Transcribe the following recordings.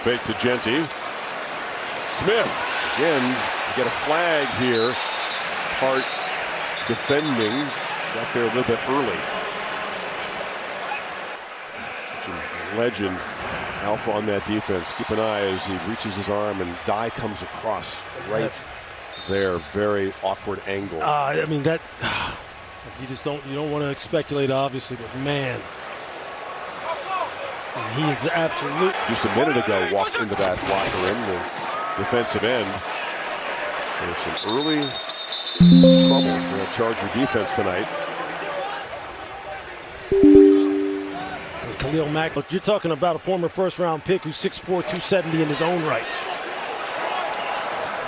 Fake to Genty. Smith, again, get a flag here. Hart defending, got there a little bit early. Such a legend, alpha on that defense. Keep an eye as he reaches his arm and Dye comes across right there. Very awkward angle. I mean, that you don't want to speculate, obviously, but man, and he is the absolute. Just a minute ago, walked into that locker room, the defensive end. There's some early troubles for the Charger defense tonight. And Khalil Mack, you're talking about a former first-round pick who's 6'4", 270 in his own right.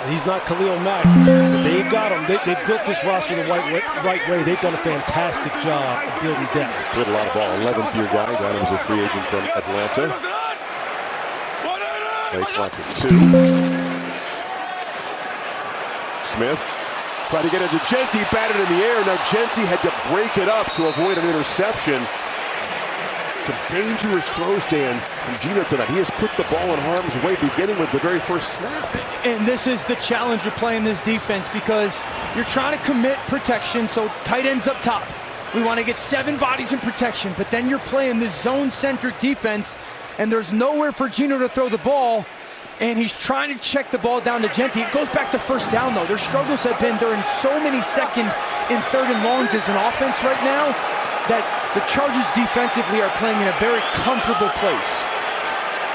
He's not Khalil Mack. They've got him. They built this roster the right way. They've done a fantastic job of building depth. Played a lot of ball. 11th year guy. Got him as a free agent from Atlanta. Play clock at 2. Smith tried to get it to Genty. Batted in the air. Now Genty had to break it up to avoid an interception. Some dangerous throws, Dan, from Gino tonight. He has put the ball in harm's way, beginning with the very first snap. And this is the challenge you're playing this defense, because you're trying to commit protection, so tight ends up top. We want to get 7 bodies in protection, but then you're playing this zone-centric defense, and there's nowhere for Gino to throw the ball, and he's trying to check the ball down to Genty. It goes back to first down, though. Their struggles have been they're in so many second and third and longs as an offense right now that the Chargers defensively are playing in a very comfortable place.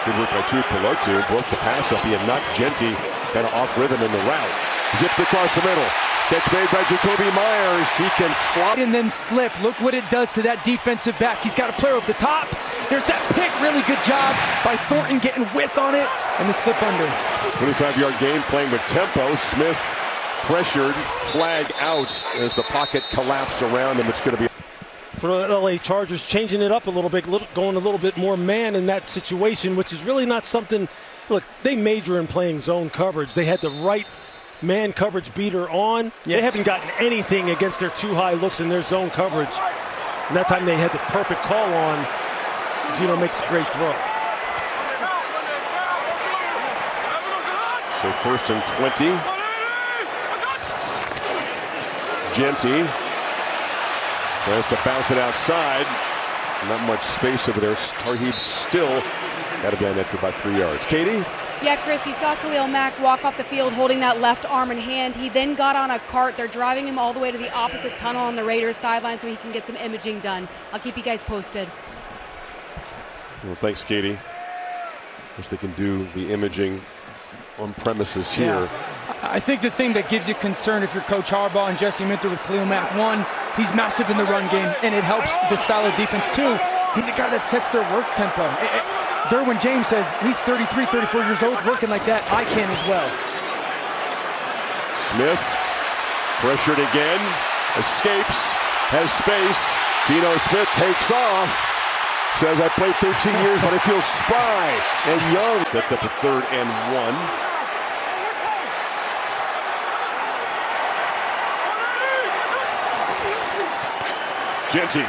Good work by Pelotu. Broke the pass up. He had knocked Genty kind of off rhythm in the route. Zipped across the middle. Catch made by Jacoby Myers. He can flop. And then slip. Look what it does to that defensive back. He's got a player over the top. There's that pick. Really good job by Thornton getting width on it. And the slip under. 25-yard gain, playing with tempo. Smith pressured. Flag out as the pocket collapsed around him. It's going to be for the LA Chargers, changing it up a little bit, going a little bit more man in that situation, which is really not something. Look, they major in playing zone coverage. They had the right man coverage beater on. Yes. They haven't gotten anything against their too high looks in their zone coverage. And that time they had the perfect call on. Gino makes a great throw. So 1st and 20. Genty tries to bounce it outside. Not much space over there. Tarheeb still got to be on net for about 3 yards. Katie? Yeah, Chris, you saw Khalil Mack walk off the field holding that left arm in hand. He then got on a cart. They're driving him all the way to the opposite tunnel on the Raiders sideline so he can get some imaging done. I'll keep you guys posted. Well, thanks, Katie. Of course, they can do the imaging on premises here. Yeah. I think the thing that gives you concern if you're Coach Harbaugh and Jesse Minter with Khalil Mack, one, he's massive in the run game, and it helps the style of defense. 2, he's a guy that sets their work tempo. Derwin James says he's 33, 34 years old, working like that. I can as well. Smith, pressured again, escapes, has space. Geno Smith takes off. Says, I played 13 years, but I feel spry and young. Sets up a 3rd and 1. Genty,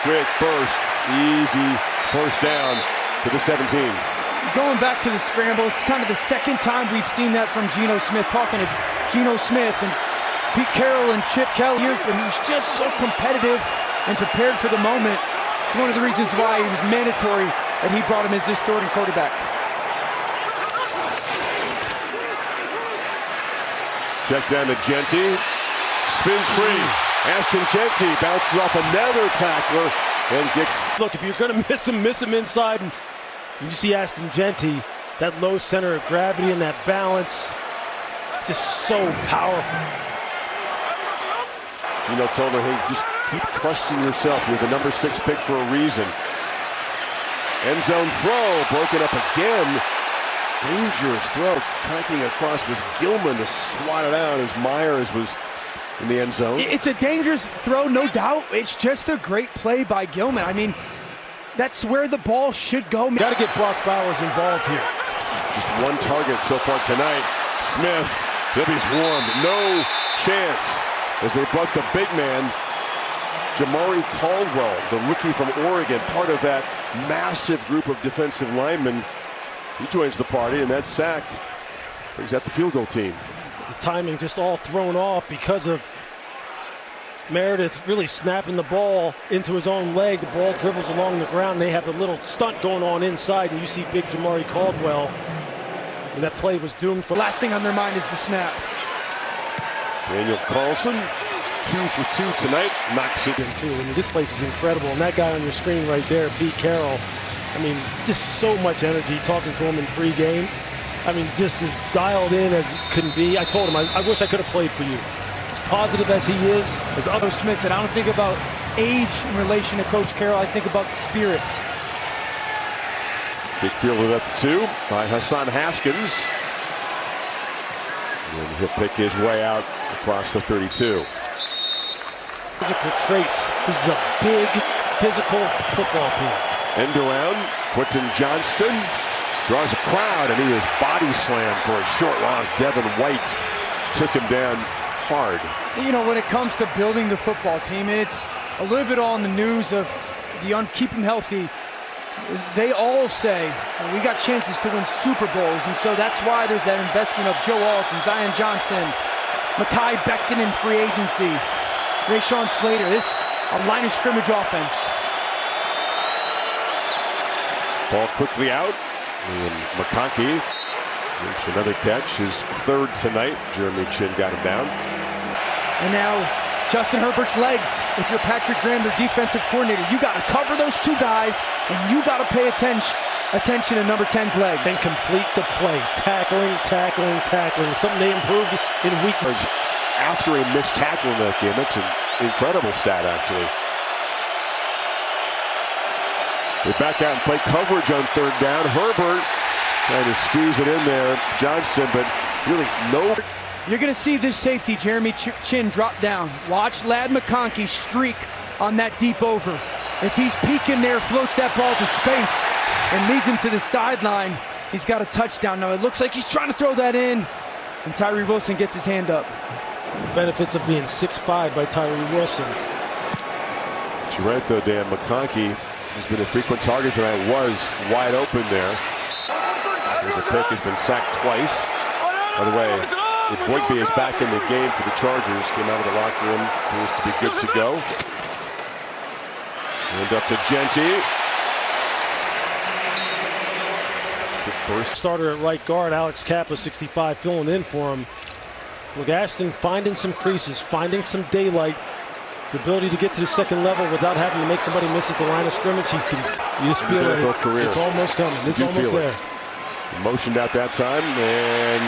quick burst, easy first down to the 17. Going back to the scramble, it's kind of the second time we've seen that from Geno Smith. Talking to Geno Smith and Pete Carroll and Chip Kelly, but he was just so competitive and prepared for the moment. It's one of the reasons why it was mandatory that he brought him as this starting quarterback. Check down to Genty, spins free. Ashton Genty bounces off another tackler and gets. Look, if you're going to miss him inside. And you see Ashton Genty, that low center of gravity and that balance, just so powerful. Gino told her, hey, just keep trusting yourself. You're the number 6 pick for a reason. End zone throw, broken up again. Dangerous throw. Tracking across was Gilman to swat it out as Myers was in the end zone. It's a dangerous throw, no doubt. It's just a great play by Gilman. I mean, that's where the ball should go. Got to get Brock Bowers involved here. Just one target so far tonight. Smith, he'll be swarmed. No chance as they brought the big man, Jamari Caldwell, the rookie from Oregon, part of that massive group of defensive linemen. He joins the party, and that sack brings out the field goal team. The timing just all thrown off because of Meredith really snapping the ball into his own leg. The ball dribbles along the ground. They have a little stunt going on inside, and you see big Jamari Caldwell. And that play was doomed. For last thing on their mind is the snap. Daniel Carlson, 2 for 2 tonight, knocks it in. I mean, this place is incredible. And that guy on your screen right there, Pete Carroll, I mean, just so much energy talking to him in pregame. I mean, just as dialed in as can be. I told him, I wish I could have played for you. As positive as he is, as other Smith said, I don't think about age in relation to Coach Carroll. I think about spirit. Big fielder at the 2 by Hassan Haskins. And he'll pick his way out across the 32. Physical traits. This is a big physical football team. End around, Quentin Johnston draws a crowd, and he is body slammed for a short loss. Devin White took him down hard. You know, when it comes to building the football team, it's a little bit all in the news of keep them healthy. They all say, well, we got chances to win Super Bowls, and so that's why there's that investment of Joe Alton, Zion Johnson, Mekhi Becton in free agency, Rashawn Slater. This a line of scrimmage offense. Ball quickly out, and McConkey makes another catch, his 3rd tonight. Jeremy Chin got him down. And now Justin Herbert's legs. If you're Patrick Graham, their defensive coordinator, you got to cover those 2 guys, and you got to pay attention to number 10's legs. And complete the play. Tackling. Something they improved in week 1. After a missed tackle in that game, it's an incredible stat, actually. They back out and play coverage on 3rd down. Herbert trying to squeeze it in there. Johnston, but really no. You're going to see this safety, Jeremy Chin, drop down. Watch Ladd McConkey streak on that deep over. If he's peeking there, floats that ball to space and leads him to the sideline, he's got a touchdown. Now it looks like he's trying to throw that in, and Tyree Wilson gets his hand up. Benefits of being 6'5" by Tyree Wilson. But you're right, though, Dan. McConkey has been a frequent target tonight. Was wide open there. There's a pick. He's been sacked twice. By the way, Boygby is back in the game for the Chargers. Came out of the locker room. Appears to be good to go. And up to Genty. First starter at right guard, Alex Kappa, 65, filling in for him. Look, Ashton finding some creases, finding some daylight. The ability to get to the 2nd level without having to make somebody miss at the line of scrimmage. You just feel it. It's almost coming. It's almost there. Motioned out that time, and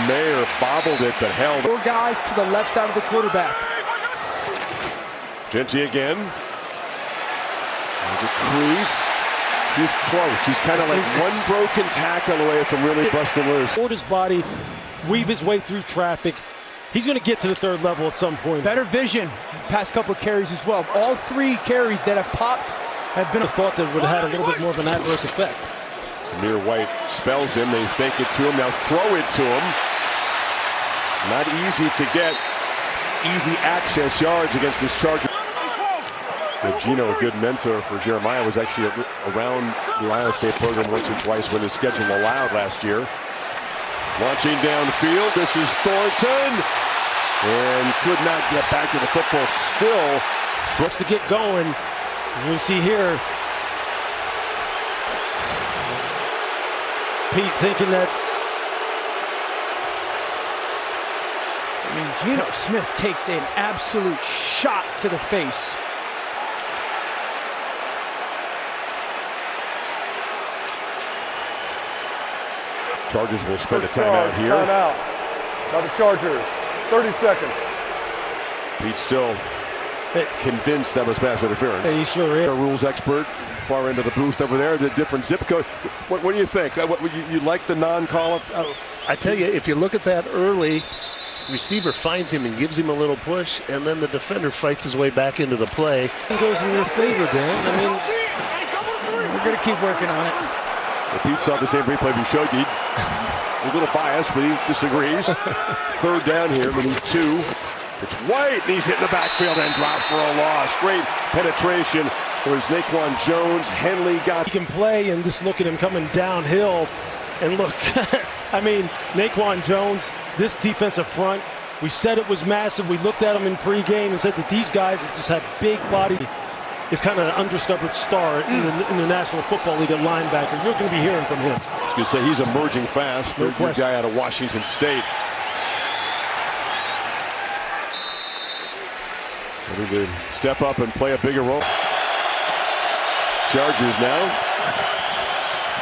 Mayer bobbled it, but held. 4 guys to the left side of the quarterback. Genty again. There's a crease. He's close. He's kind of like one broken tackle away from really busting loose. Hold his body, weave his way through traffic. He's going to get to the 3rd level at some point. Better vision. Past couple of carries as well. All 3 carries that have popped have been a thought that would have had a little bit more of an adverse effect. Samir White spells him. They fake it to him. Now throw it to him. Not easy to get easy access yards against this Charger. Gino, a good mentor for Jeremiah, was actually around the Iowa State program once or twice when his schedule allowed last year. Launching downfield, this is Thornton, and could not get back to the football. Still Brooks to get going. You see here Pete thinking that. I mean, Geno Smith takes an absolute shot to the face. Chargers will spend a timeout here. Timeout by the Chargers. 30 seconds. Pete still convinced that was pass interference. Yeah, he sure is. A rules expert, far into the booth over there, the different zip code. What do you think? You like the non-call? I tell you, if you look at that early, receiver finds him and gives him a little push, and then the defender fights his way back into the play. It goes in your favor, Dan. I mean, we're going to keep working on it. Well, Pete saw the same replay we showed you. A little biased, but he disagrees. 3rd down here, we need 2. It's White, and he's hitting the backfield and dropped for a loss. Great penetration. There's Naquan Jones. Henley got. He can play, and just look at him coming downhill. And look, I mean, Naquan Jones, this defensive front, we said it was massive. We looked at them in pregame and said that these guys just have big body. It's kind of an undiscovered star in the National Football League at linebacker. You're going to be hearing from him. I was going to say he's emerging fast. No Third year guy out of Washington State. Ready to step up and play a bigger role. Chargers now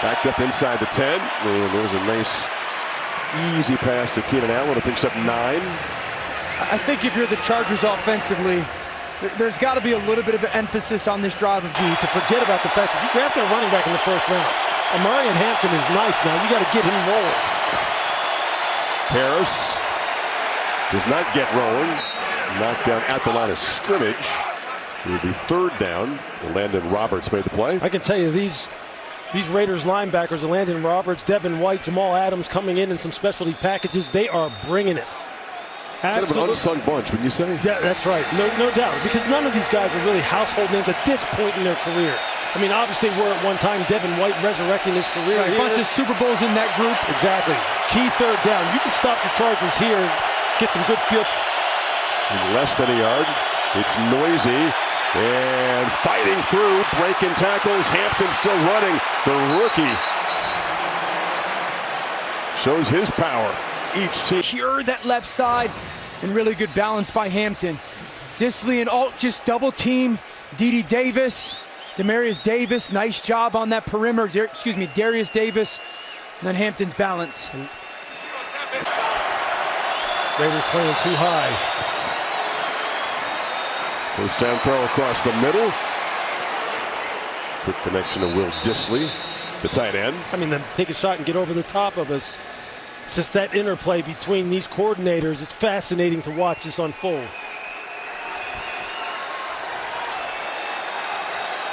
backed up inside the 10. There's a nice, easy pass to Keenan Allen, who picks up 9. I think if you're the Chargers offensively, there's got to be a little bit of an emphasis on this drive of to forget about the fact that you drafted a running back in the first round. Amarian Hampton is nice now. You got to get him rolling. Harris does not get rolling. Knocked down at the line of scrimmage. It will be 3rd down. Landon Roberts made the play. I can tell you these Raiders linebackers, Landon Roberts, Devin White, Jamal Adams coming in some specialty packages. They are bringing it. Kind of an unsung bunch, wouldn't you say? Yeah, that's right. No doubt. Because none of these guys are really household names at this point in their career. I mean, obviously they were at one time. Devin White resurrecting his career. Right, a bunch of Super Bowls in that group. Exactly. Key 3rd down. You can stop the Chargers here, get some good field. In less than a yard. It's noisy. And fighting through, breaking tackles. Hampton still running. The rookie shows his power. Each team. Cure that left side, and really good balance by Hampton. Disley and Alt just double team. D.D. Davis, Demarius Davis, nice job on that perimeter. Darius Davis, and then Hampton's balance. Raiders playing too high. First down throw across the middle. Quick connection to Will Disley, the tight end. I mean, then take a shot and get over the top of us. It's just that interplay between these coordinators. It's fascinating to watch this unfold.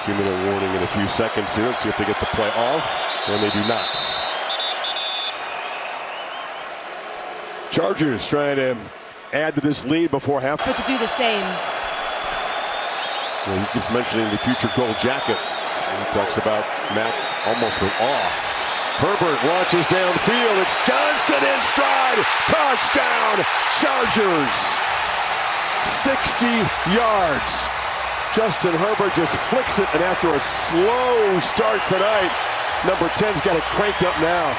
2-minute warning in a few seconds here. Let's see if they get the play off. And they do not. Chargers trying to add to this lead before half. But to do the same. Well, he keeps mentioning the future gold jacket. And he talks about Matt almost with awe. Herbert launches downfield. It's Johnson in stride. Touchdown, Chargers. 60 yards. Justin Herbert just flicks it, and after a slow start tonight, number 10's got it cranked up now.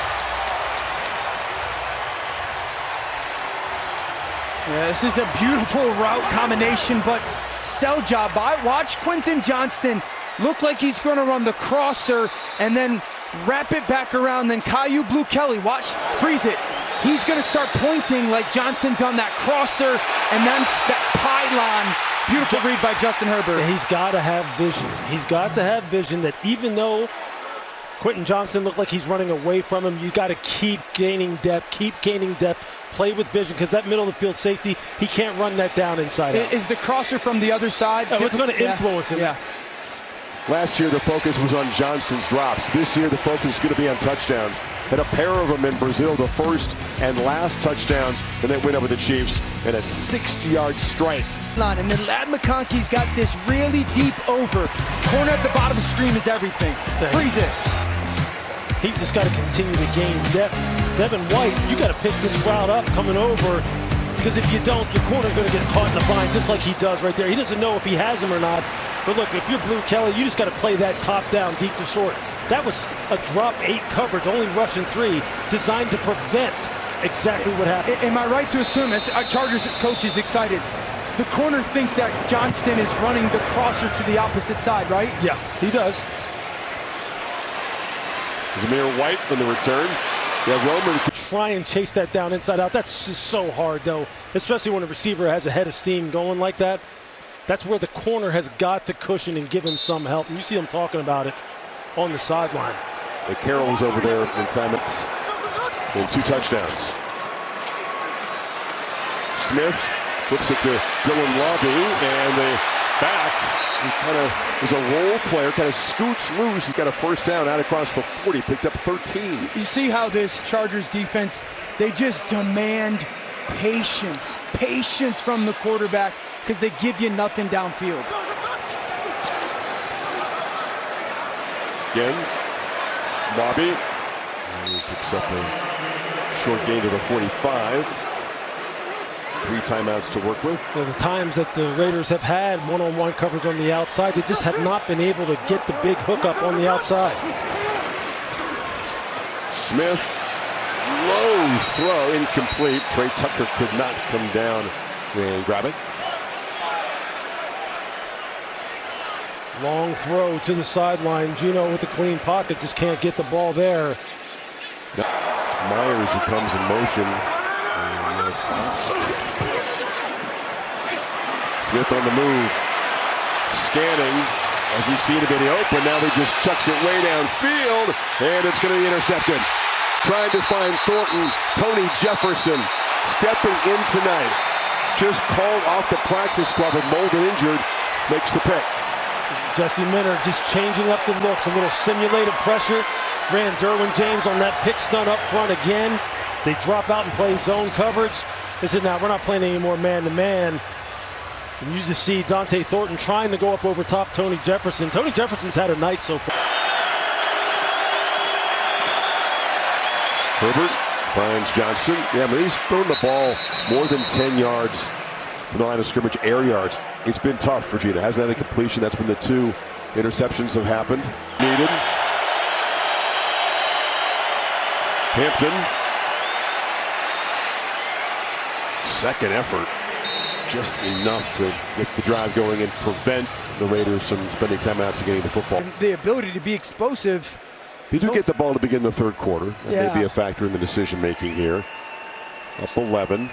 Yeah, this is a beautiful route combination, but sell job. Watch Quentin Johnston look like he's going to run the crosser and then wrap it back around. Then Caillou Blue Kelly, watch, freeze it. He's going to start pointing like Johnston's on that crosser and then that pylon. Beautiful read by Justin Herbert. He's got to have vision. He's got to have vision that even though Quentin Johnston looked like he's running away from him, you got to keep gaining depth, play with vision, because that middle of the field safety, he can't run that down inside out. Is the crosser from the other side? Oh, it's going to influence him. Yeah. Last year, the focus was on Johnston's drops. This year, the focus is going to be on touchdowns. Had a pair of them in Brazil, the first and last touchdowns, and then win over the Chiefs in a 60-yard strike. And then Ladd McConkey's got this really deep over. Corner at the bottom of the screen is everything. Freeze it. He's just got to continue to gain depth. Devin White, you got to pick this route up coming over, because if you don't, your corner's going to get caught in the bind just like he does right there. He doesn't know if he has him or not. But look, if you're Blue Kelly, you just got to play that top down, deep to short. That was a drop 8 coverage, only rushing 3, designed to prevent exactly what happened. Am I right to assume, as our Chargers coach is excited, the corner thinks that Johnston is running the crosser to the opposite side, right? Yeah, he does. Zamir White on the return. Yeah, Roman could try and chase that down inside out. That's just so hard, though, especially when a receiver has a head of steam going like that. That's where the corner has got to cushion and give him some help. And you see him talking about it on the sideline. Carroll's over there in time and 2 touchdowns. Smith flips it to Dylan Lobby, and the back, he kind of is a role player, kind of scoots loose. He's got a first down out across the 40, picked up 13. You see how this Chargers defense, they just demand patience from the quarterback, because they give you nothing downfield. Again, Lobby And he picks up a short gain to the 45. 3 timeouts to work with. The times that the Raiders have had one-on-one coverage on the outside, they just have not been able to get the big hookup on the outside. Smith, low throw, incomplete. Trey Tucker could not come down and grab it. Long throw to the sideline. Gino with the clean pocket, just can't get the ball there. Myers who comes in motion. And stops. Smith on the move. Scanning. Hasn't seen anybody open. Now he just chucks it way downfield. And it's going to be intercepted. Trying to find Thornton. Tony Jefferson stepping in tonight. Just called off the practice squad with Molden injured. Makes the pick. Jesse Minter just changing up the looks. A little simulated pressure. Ran Derwin James on that pick stunt up front again. They drop out and play zone coverage. They said, now we're not playing any more man-to-man. And you just see Dante Thornton trying to go up over top Tony Jefferson. Tony Jefferson's had a night so far. Herbert finds Johnson. Yeah, but he's thrown the ball more than 10 yards from the line of scrimmage, air yards. It's been tough, Virginia. Hasn't had a completion. That's when the 2 interceptions have happened. Needed. Hampton. Second effort. Just enough to get the drive going and prevent the Raiders from spending timeouts and getting the football. And the ability to be explosive. They do get the ball to begin the third quarter. That Yeah. may be a factor in the decision making here. Up 11.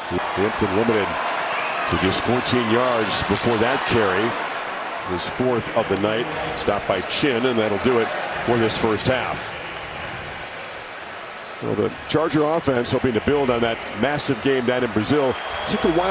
Hampton limited to just 14 yards before that carry. His 4th of the night. Stopped by Chin, and that'll do it for this first half. Well, the Charger offense hoping to build on that massive game down in Brazil. Took a while.